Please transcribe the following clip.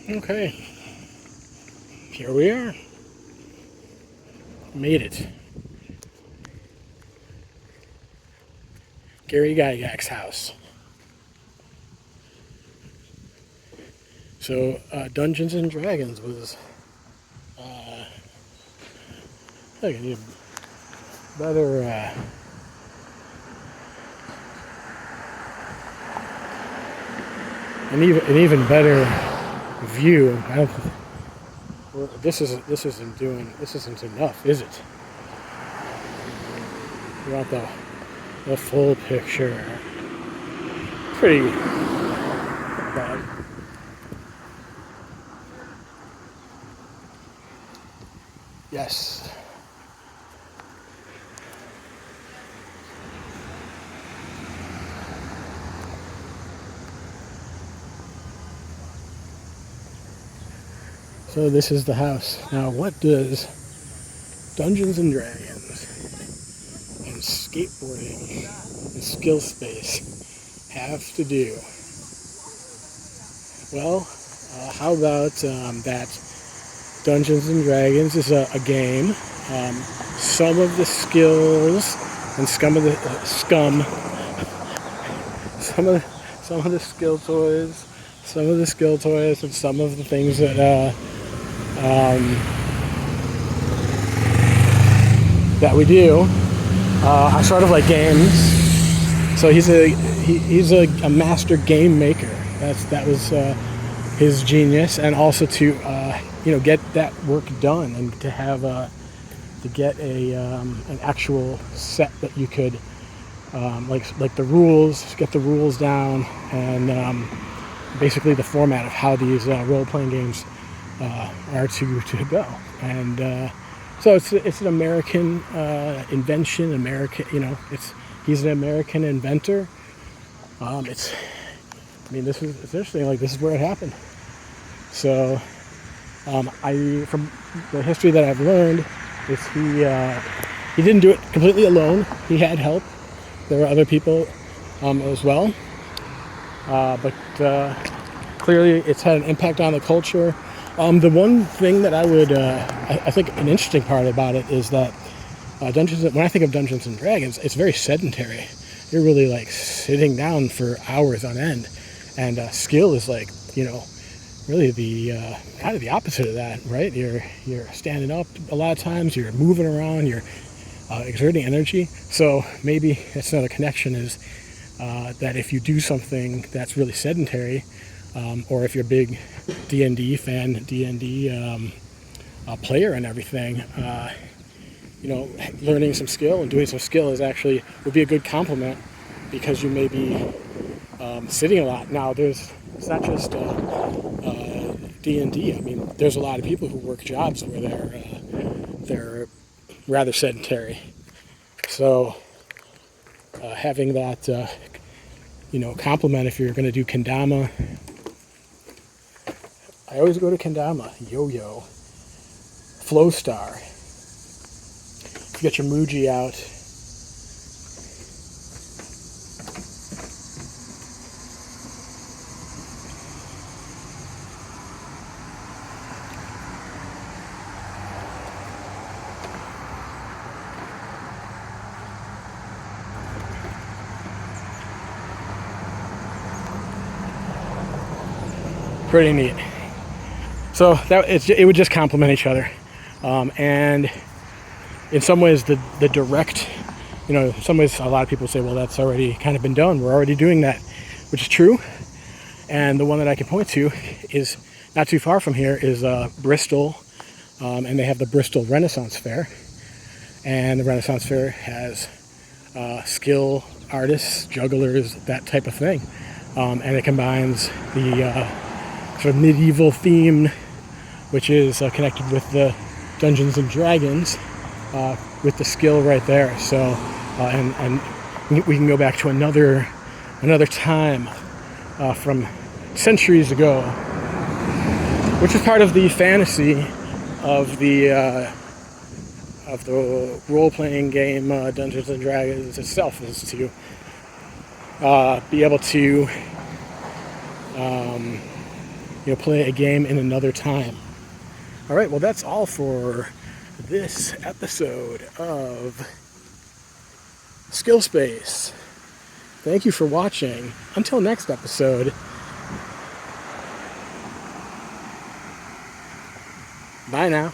Okay, here we are. Made it. Gary Gygax's house. So, Dungeons and Dragons was. I think I need a better. An even better view. I don't. This isn't enough, is it? You want the full picture. Pretty bad. Yes. So this is the house. Now, what does Dungeons and Dragons and skateboarding and skill space have to do? Well, how about that Dungeons and Dragons is a game. Some of the skills and some of the skill toys, and some of the things that we do are sort of like games. So he's a master game maker. That was his genius, and also to get that work done and to have to get an actual set that you could like the rules, get the rules down, and basically the format of how these role-playing games are to go. And so it's an American invention. He's an American inventor. It's interesting. Like, this is where it happened. So from the history that I've learned, is he didn't do it completely alone. He had help. There were other people as well, but clearly it's had an impact on the culture. The one thing that I think an interesting part about it is that when I think of Dungeons and Dragons, it's very sedentary. You're really like sitting down for hours on end, and skill is like really the kind of the opposite of that, right? You're standing up a lot of times. You're moving around. You're exerting energy. So maybe that's another connection is that if you do something that's really sedentary, or if you're a big D&D fan, D&D player and everything, learning some skill and doing some skill would be a good complement, because you may be sitting a lot. Now, it's not just D&D. I mean, there's a lot of people who work jobs where they're rather sedentary. So having that, complement, if you're going to do kendama. I always go to kendama, yo-yo, flow star. You get your Muji out. Pretty neat. So it would just complement each other, and in some ways the direct, in some ways a lot of people say, well, that's already kind of been done. We're already doing that, which is true. And the one that I can point to is not too far from here is Bristol, and they have the Bristol Renaissance Fair, and the Renaissance Fair has skill artists, jugglers, that type of thing, and it combines the sort of medieval theme, which is connected with the Dungeons and Dragons, with the skill right there. So, and we can go back to another time from centuries ago, which is part of the fantasy of the role-playing game Dungeons and Dragons itself, is to be able to play a game in another time. All right, well, that's all for this episode of Skill Space. Thank you for watching. Until next episode, bye now.